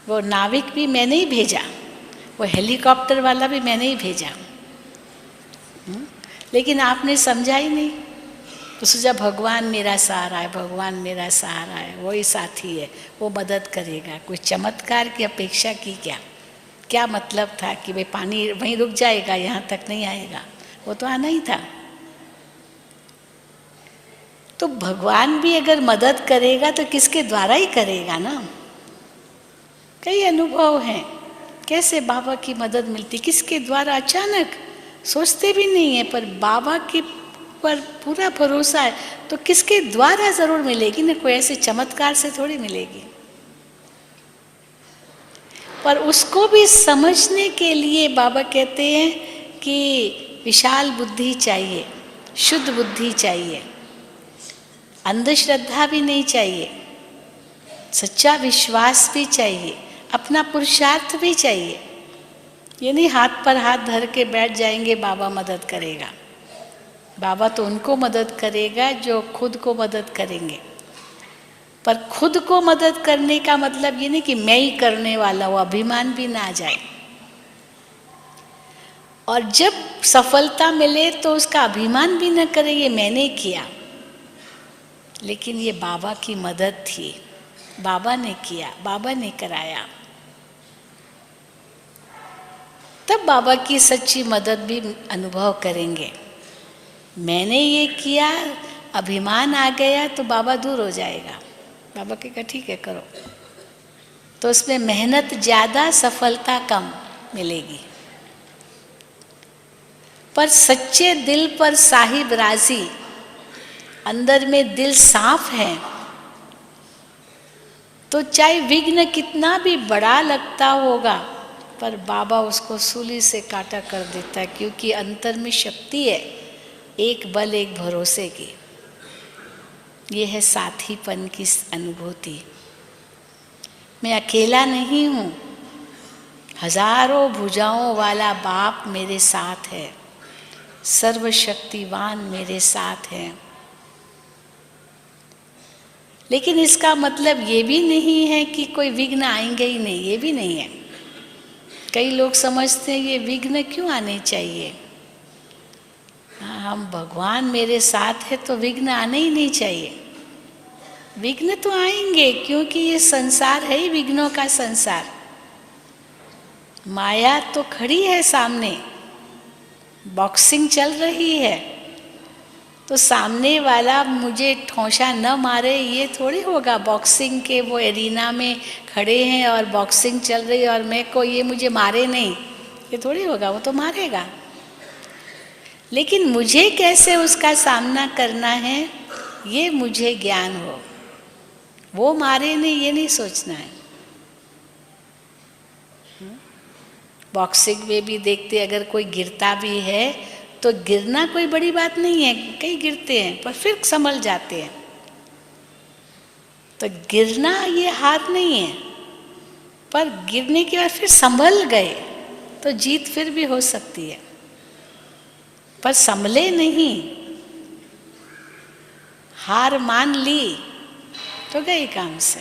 वो नाविक भी मैंने ही भेजा, वो हेलीकॉप्टर वाला भी मैंने ही भेजा, लेकिन आपने समझा ही नहीं। तो सोचा भगवान मेरा सहारा है, भगवान मेरा सहारा है, वही साथी है, वो मदद करेगा। कोई चमत्कार की अपेक्षा की क्या? क्या मतलब था कि भाई पानी वहीं रुक जाएगा, यहाँ तक नहीं आएगा? वो तो आना ही था। तो भगवान भी अगर मदद करेगा तो किसके द्वारा ही करेगा ना। कई अनुभव हैं कैसे बाबा की मदद मिलती, किसके द्वारा, अचानक सोचते भी नहीं है, पर बाबा के पर पूरा भरोसा है तो किसके द्वारा जरूर मिलेगी ना, कोई ऐसे चमत्कार से थोड़ी मिलेगी। पर उसको भी समझने के लिए बाबा कहते हैं कि विशाल बुद्धि चाहिए, शुद्ध बुद्धि चाहिए, अंधश्रद्धा भी नहीं चाहिए, सच्चा विश्वास भी चाहिए, अपना पुरुषार्थ भी चाहिए। ये नहीं हाथ पर हाथ धर के बैठ जाएंगे बाबा मदद करेगा। बाबा तो उनको मदद करेगा जो खुद को मदद करेंगे। पर खुद को मदद करने का मतलब ये नहीं कि मैं ही करने वाला हूँ, अभिमान भी ना आ जाए। और जब सफलता मिले तो उसका अभिमान भी न करे ये मैंने किया, लेकिन ये बाबा की मदद थी, बाबा ने किया, बाबा ने कराया। तब बाबा की सच्ची मदद भी अनुभव करेंगे। मैंने ये किया, अभिमान आ गया तो बाबा दूर हो जाएगा। बाबा के कहा ठीक है करो, तो उसमें मेहनत ज़्यादा, सफलता कम मिलेगी। पर सच्चे दिल पर साहिब राजी, अंदर में दिल साफ है, तो चाहे विघ्न कितना भी बड़ा लगता होगा पर बाबा उसको सूली से काटा कर देता है, क्योंकि अंतर में शक्ति है, एक बल एक भरोसे की। ये है साथीपन की अनुभूति। मैं अकेला नहीं हूँ, हजारों भुजाओं वाला बाप मेरे साथ है, सर्वशक्तिवान मेरे साथ है। लेकिन इसका मतलब ये भी नहीं है कि कोई विघ्न आएंगे ही नहीं, ये भी नहीं है। कई लोग समझते हैं ये विघ्न क्यों आने चाहिए, हम भगवान मेरे साथ है तो विघ्न आने ही नहीं चाहिए। विघ्न तो आएंगे क्योंकि ये संसार है ही विघ्नों का संसार। माया तो खड़ी है सामने, बॉक्सिंग चल रही है, तो सामने वाला मुझे ठोंसा न मारे ये थोड़ी होगा। बॉक्सिंग के वो एरिना में खड़े हैं और बॉक्सिंग चल रही है और मैं को ये मुझे मारे नहीं, ये थोड़ी होगा, वो तो मारेगा। लेकिन मुझे कैसे उसका सामना करना है ये मुझे ज्ञान हो, वो मारे नहीं ये नहीं सोचना है। बॉक्सिंग में भी देखते अगर कोई गिरता भी है तो गिरना कोई बड़ी बात नहीं है, कई गिरते हैं पर फिर संभल जाते हैं। तो गिरना ये हार नहीं है, पर गिरने के बाद फिर संभल गए तो जीत फिर भी हो सकती है। पर संभले नहीं, हार मान ली तो गए काम से।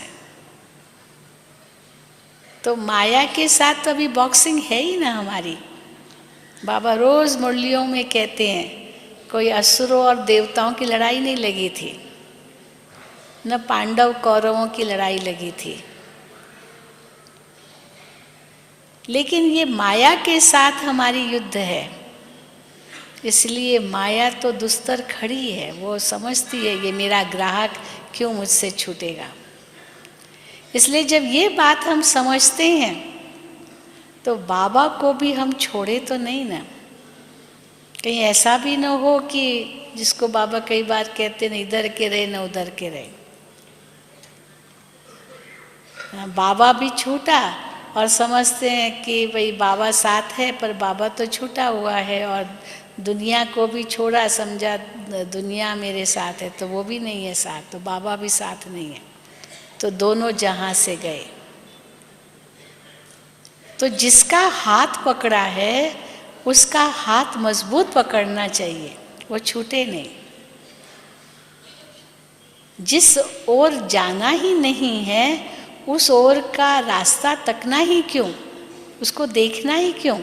तो माया के साथ तो अभी बॉक्सिंग है ही ना हमारी। बाबा रोज मुरलियों में कहते हैं कोई असुरों और देवताओं की लड़ाई नहीं लगी थी, न पांडव कौरवों की लड़ाई लगी थी, लेकिन ये माया के साथ हमारी युद्ध है। इसलिए माया तो दुस्तर खड़ी है, वो समझती है ये मेरा ग्राहक क्यों मुझसे छूटेगा। इसलिए जब ये बात हम समझते हैं तो बाबा को भी हम छोड़े तो नहीं ना। कहीं ऐसा भी न हो कि जिसको बाबा कई बार कहते न इधर के रहे न उधर के रहे। बाबा भी छूटा और समझते हैं कि भाई बाबा साथ है, पर बाबा तो छूटा हुआ है, और दुनिया को भी छोड़ा, समझा दुनिया मेरे साथ है, तो वो भी नहीं है साथ, तो बाबा भी साथ नहीं है, तो दोनों जहाँ से गए। तो जिसका हाथ पकड़ा है उसका हाथ मजबूत पकड़ना चाहिए, वो छूटे नहीं। जिस ओर जाना ही नहीं है उस ओर का रास्ता तकना ही क्यों, उसको देखना ही क्यों।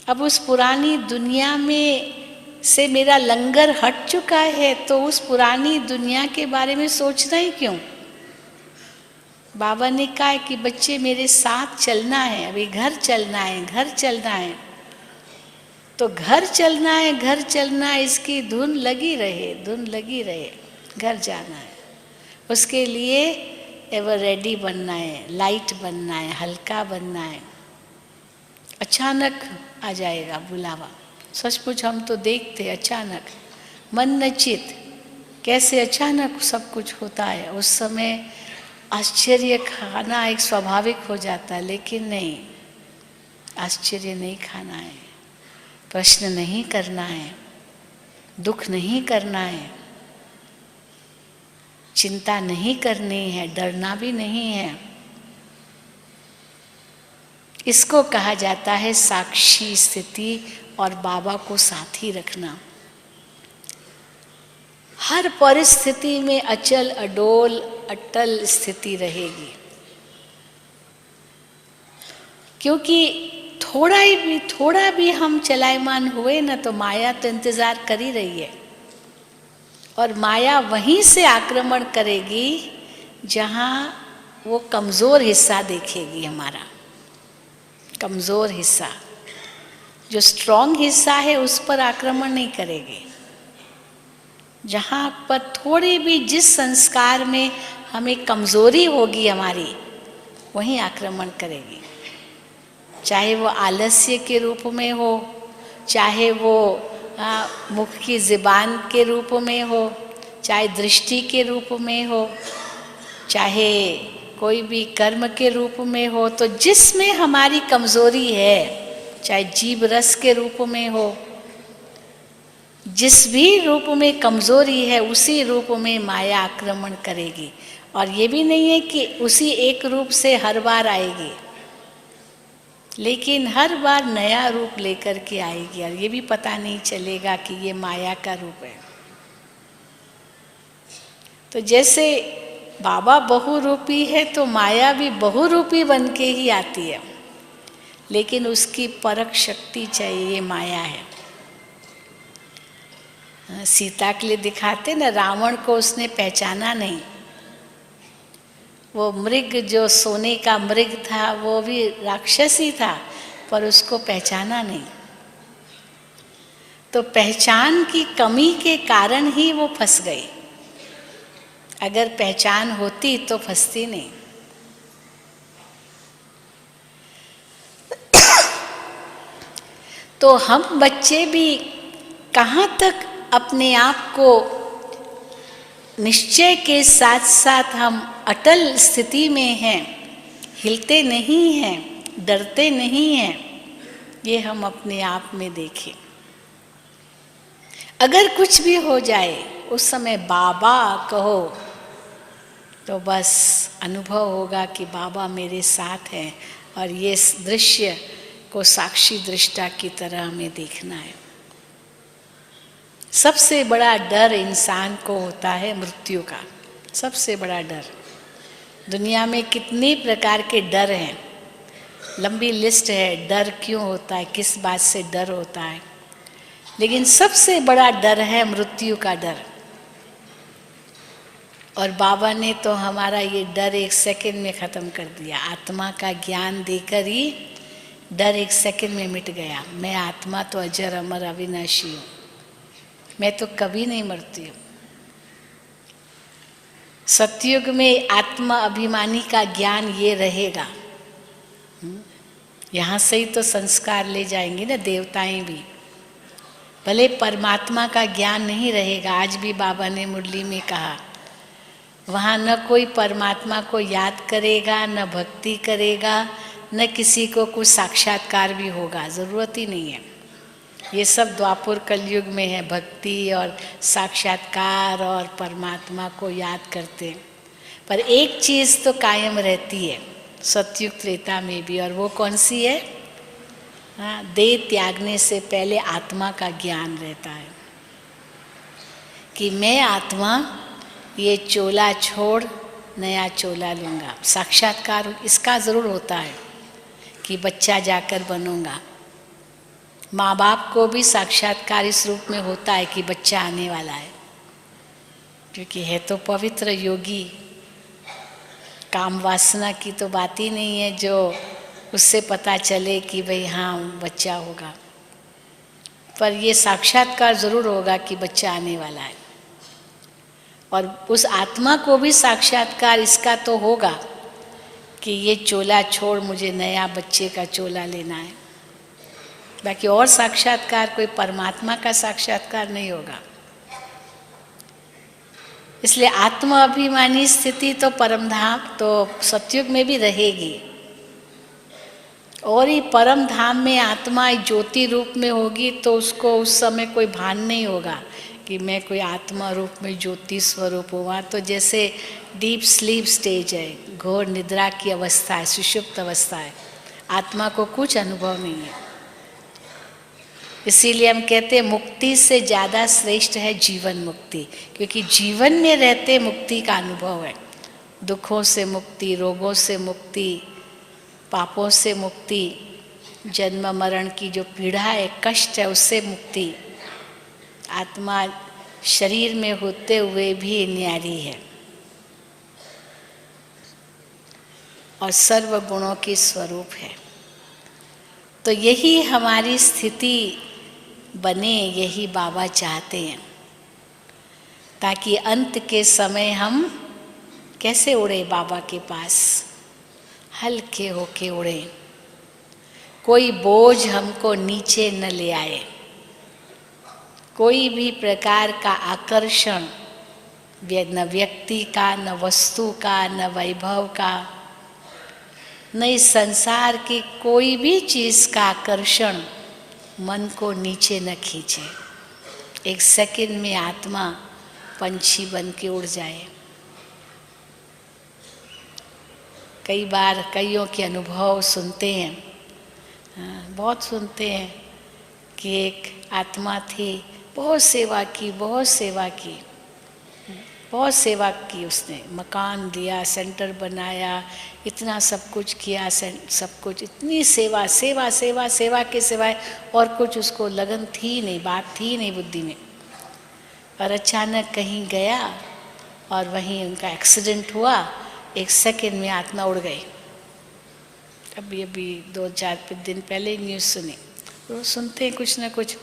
अब उस पुरानी दुनिया में से मेरा लंगर हट चुका है तो उस पुरानी दुनिया के बारे में सोचना ही क्यों। बाबा ने कहा कि बच्चे मेरे साथ चलना है, अभी घर चलना है, घर चलना है। तो घर चलना है, घर चलना है, इसकी धुन लगी रहे, धुन लगी रहे, घर जाना है। उसके लिए एवर रेडी बनना है, लाइट बनना है, हल्का बनना है। अचानक आ जाएगा बुलावा, सचमुच हम तो देखते अचानक, मन न चित कैसे अचानक सब कुछ होता है। उस समय आश्चर्य खाना एक स्वाभाविक हो जाता है, लेकिन नहीं, आश्चर्य नहीं खाना है, प्रश्न नहीं करना है, दुख नहीं करना है, चिंता नहीं करनी है, डरना भी नहीं है। इसको कहा जाता है साक्षी स्थिति और बाबा को साथ ही रखना। हर परिस्थिति में अचल अडोल अटल स्थिति रहेगी, क्योंकि थोड़ा भी हम चलायमान हुए ना तो माया तो इंतजार कर ही रही है। और माया वहीं से आक्रमण करेगी जहाँ वो कमज़ोर हिस्सा देखेगी, हमारा कमज़ोर हिस्सा। जो स्ट्रॉन्ग हिस्सा है उस पर आक्रमण नहीं करेगी। जहाँ पर थोड़ी भी जिस संस्कार में हमें कमज़ोरी होगी हमारी, वहीं आक्रमण करेगी। चाहे वो आलस्य के रूप में हो, चाहे वो मुख की ज़बान के रूप में हो, चाहे दृष्टि के रूप में हो, चाहे कोई भी कर्म के रूप में हो। तो जिसमें हमारी कमज़ोरी है, चाहे जीव रस के रूप में हो, जिस भी रूप में कमज़ोरी है उसी रूप में माया आक्रमण करेगी। और ये भी नहीं है कि उसी एक रूप से हर बार आएगी, लेकिन हर बार नया रूप लेकर के आएगी और ये भी पता नहीं चलेगा कि ये माया का रूप है। तो जैसे बाबा बहुरूपी है तो माया भी बहुरूपी बन के ही आती है, लेकिन उसकी परख शक्ति चाहिए, माया है। सीता के लिए दिखाते ना, रावण को उसने पहचाना नहीं। वो मृग जो सोने का मृग था वो भी राक्षस ही था, पर उसको पहचाना नहीं। तो पहचान की कमी के कारण ही वो फंस गई। अगर पहचान होती तो फंसती नहीं। तो हम बच्चे भी कहाँ तक अपने आप को निश्चय के साथ साथ हम अटल स्थिति में हैं, हिलते नहीं हैं, डरते नहीं हैं, ये हम अपने आप में देखें। अगर कुछ भी हो जाए उस समय बाबा कहो तो बस अनुभव होगा कि बाबा मेरे साथ हैं और ये दृश्य को साक्षी दृष्टा की तरह हमें देखना है। सबसे बड़ा डर इंसान को होता है मृत्यु का, सबसे बड़ा डर। दुनिया में कितने प्रकार के डर हैं, लंबी लिस्ट है, डर क्यों होता है, किस बात से डर होता है, लेकिन सबसे बड़ा डर है मृत्यु का डर। और बाबा ने तो हमारा ये डर एक सेकंड में ख़त्म कर दिया। आत्मा का ज्ञान देकर ही डर एक सेकंड में मिट गया। मैं आत्मा तो अजर अमर अविनाशी हूँ, मैं तो कभी नहीं मरती हूँ। सतयुग में आत्मा अभिमानी का ज्ञान ये रहेगा। यहाँ से ही तो संस्कार ले जाएंगे ना देवताएं भी। भले परमात्मा का ज्ञान नहीं रहेगा, आज भी बाबा ने मुरली में कहा, वहाँ न कोई परमात्मा को याद करेगा, न भक्ति करेगा, न किसी को कुछ साक्षात्कार भी होगा, ज़रूरत ही नहीं है। ये सब द्वापर कलयुग में है, भक्ति और साक्षात्कार और परमात्मा को याद करते हैं। पर एक चीज़ तो कायम रहती है सतयुग त्रेता में भी, और वो कौन सी है? हाँ, देह त्यागने से पहले आत्मा का ज्ञान रहता है कि मैं आत्मा ये चोला छोड़ नया चोला लूँगा। साक्षात्कार इसका ज़रूर होता है कि बच्चा जाकर बनूँगा। माँ बाप को भी साक्षात्कार इस रूप में होता है कि बच्चा आने वाला है, क्योंकि है तो पवित्र योगी। काम वासना की तो बात ही नहीं है जो उससे पता चले कि भाई हाँ बच्चा होगा, पर ये साक्षात्कार ज़रूर होगा कि बच्चा आने वाला है। और उस आत्मा को भी साक्षात्कार इसका तो होगा कि ये चोला छोड़ मुझे नया बच्चे का चोला लेना है। बाकी और साक्षात्कार कोई परमात्मा का साक्षात्कार नहीं होगा। इसलिए आत्मा अभिमानी स्थिति तो परम धाम तो सतयुग में भी रहेगी, और ये परम धाम में आत्मा ज्योति रूप में होगी तो उसको उस समय कोई भान नहीं होगा कि मैं कोई आत्मा रूप में ज्योति स्वरूप हूँ। वहाँ तो जैसे डीप स्लीप स्टेज है, घोर निद्रा की अवस्था है, सुषुप्त अवस्था है, आत्मा को कुछ अनुभव नहीं है। इसीलिए हम कहते हैं मुक्ति से ज़्यादा श्रेष्ठ है जीवन मुक्ति, क्योंकि जीवन में रहते मुक्ति का अनुभव है। दुखों से मुक्ति, रोगों से मुक्ति, पापों से मुक्ति, जन्म मरण की जो पीड़ा है, कष्ट है, उससे मुक्ति। आत्मा शरीर में होते हुए भी न्यारी है और सर्व गुणों की स्वरूप है। तो यही हमारी स्थिति बने, यही बाबा चाहते हैं, ताकि अंत के समय हम कैसे उड़े बाबा के पास, हल्के होके उड़े, कोई बोझ हमको नीचे न ले आए, कोई भी प्रकार का आकर्षण न व्यक्ति का, न वस्तु का, न वैभव का, न इस संसार की कोई भी चीज़ का आकर्षण मन को नीचे न खींचे। एक सेकंड में आत्मा पंछी बन के उड़ जाए। कई बार कईयों के अनुभव सुनते हैं, बहुत सुनते हैं कि एक आत्मा थी, बहुत सेवा की, बहुत सेवा की, बहुत सेवा की उसने, मकान दिया, सेंटर बनाया, इतना सब कुछ किया, सब कुछ, इतनी सेवा सेवा सेवा सेवा के सिवाय और कुछ उसको लगन थी नहीं, बात थी नहीं बुद्धि में। और अचानक कहीं गया और वहीं उनका एक्सीडेंट हुआ, एक सेकंड में आत्मा उड़ गई। अभी 2-4 दिन पहले न्यूज़ सुनी, तो सुनते हैं कुछ ना कुछ,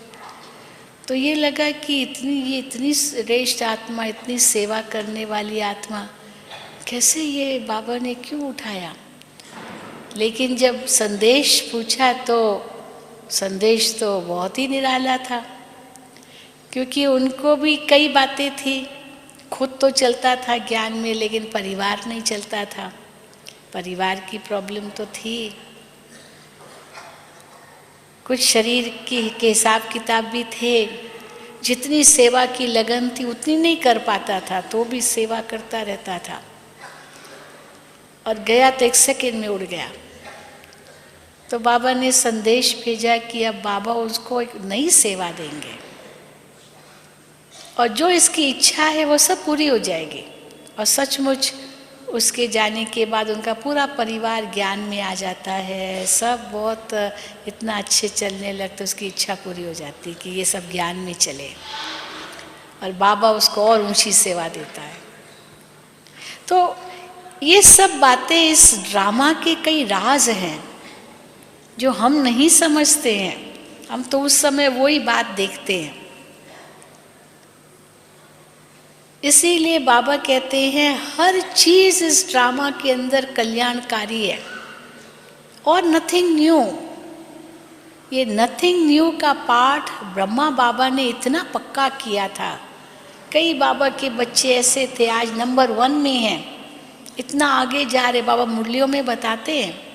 तो ये लगा कि ये इतनी श्रेष्ठ आत्मा, इतनी सेवा करने वाली आत्मा, कैसे ये बाबा ने क्यों उठाया। लेकिन जब संदेश पूछा तो संदेश तो बहुत ही निराला था, क्योंकि उनको भी कई बातें थी। खुद तो चलता था ज्ञान में, लेकिन परिवार नहीं चलता था, परिवार की प्रॉब्लम तो थी, कुछ शरीर के हिसाब किताब भी थे। जितनी सेवा की लगन थी उतनी नहीं कर पाता था, तो भी सेवा करता रहता था। और गया तो एक सेकंड में उड़ गया। तो बाबा ने संदेश भेजा कि अब बाबा उसको एक नई सेवा देंगे और जो इसकी इच्छा है वो सब पूरी हो जाएगी। और सचमुच उसके जाने के बाद उनका पूरा परिवार ज्ञान में आ जाता है, सब बहुत इतना अच्छे चलने लगते, उसकी इच्छा पूरी हो जाती कि ये सब ज्ञान में चले, और बाबा उसको और ऊंची सेवा देता है। तो ये सब बातें इस ड्रामा के कई राज हैं जो हम नहीं समझते हैं। हम तो उस समय वही बात देखते हैं। इसीलिए बाबा कहते हैं हर चीज इस ड्रामा के अंदर कल्याणकारी है और नथिंग न्यू। ये नथिंग न्यू का पाठ ब्रह्मा बाबा ने इतना पक्का किया था। कई बाबा के बच्चे ऐसे थे आज नंबर 1 में हैं, इतना आगे जा रहे। बाबा मुरलियों में बताते हैं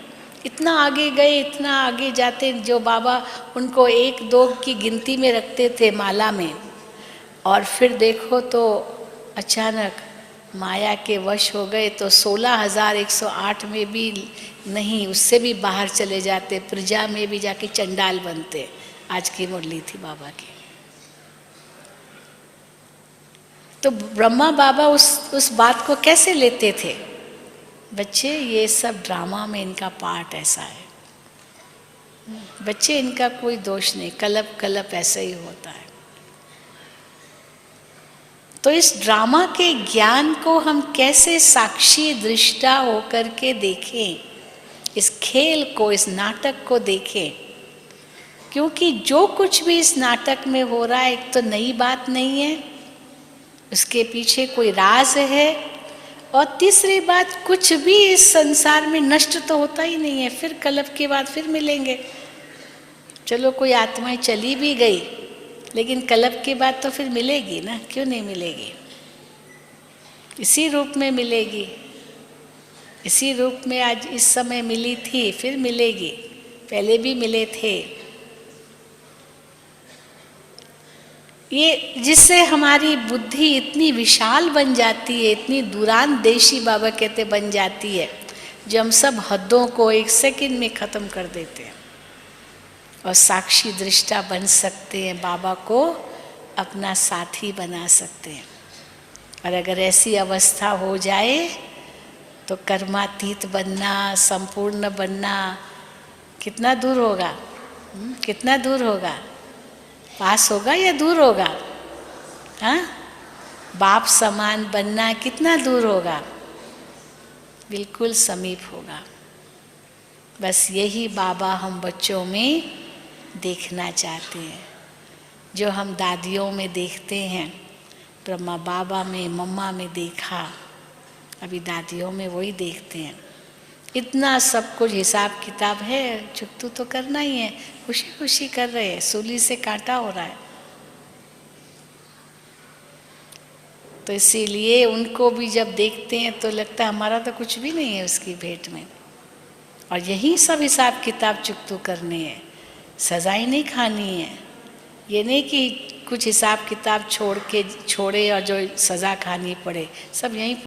इतना आगे गए, इतना आगे जाते, जो बाबा उनको 1-2 की गिनती में रखते थे माला में, और फिर देखो तो अचानक माया के वश हो गए तो 16,108 में भी नहीं, उससे भी बाहर चले जाते, प्रजा में भी जाके चंडाल बनते। आज की मुरली थी बाबा की। तो ब्रह्मा बाबा उस बात को कैसे लेते थे? बच्चे, ये सब ड्रामा में इनका पार्ट ऐसा है। बच्चे, इनका कोई दोष नहीं, कलप कलप ऐसे ही होता है। तो इस ड्रामा के ज्ञान को हम कैसे साक्षी दृष्टा होकर के देखें, इस खेल को, इस नाटक को देखें। क्योंकि जो कुछ भी इस नाटक में हो रहा है, एक तो नई बात नहीं है, उसके पीछे कोई राज है, और तीसरी बात, कुछ भी इस संसार में नष्ट तो होता ही नहीं है। फिर कलप के बाद फिर मिलेंगे। चलो कोई आत्माएं चली भी गई, लेकिन कलप के बाद तो फिर मिलेगी ना, क्यों नहीं मिलेगी? इसी रूप में मिलेगी, इसी रूप में आज इस समय मिली थी, फिर मिलेगी, पहले भी मिले थे। ये जिससे हमारी बुद्धि इतनी विशाल बन जाती है, इतनी दूरांदेशी बाबा कहते बन जाती है, जो हम सब हद्दों को एक सेकंड में ख़त्म कर देते हैं और साक्षी दृष्टा बन सकते हैं, बाबा को अपना साथी बना सकते हैं। और अगर ऐसी अवस्था हो जाए तो कर्मातीत बनना, संपूर्ण बनना कितना दूर होगा? कितना दूर होगा? पास होगा या दूर होगा? हाँ, बाप समान बनना कितना दूर होगा? बिल्कुल समीप होगा। बस यही बाबा हम बच्चों में देखना चाहते हैं, जो हम दादियों में देखते हैं, ब्रह्मा बाबा में, मम्मा में देखा, अभी दादियों में वही देखते हैं। इतना सब कुछ हिसाब किताब है, चुकतू तो करना ही है, खुशी खुशी कर रहे हैं, सूली से कांटा हो रहा है। तो इसीलिए उनको भी जब देखते हैं तो लगता है हमारा तो कुछ भी नहीं है उसकी भेंट में। और यही सब हिसाब किताब चुकतू करने हैं, सजाएं नहीं खानी है। ये नहीं कि कुछ हिसाब किताब छोड़े और जो सज़ा खानी पड़े, सब यहीं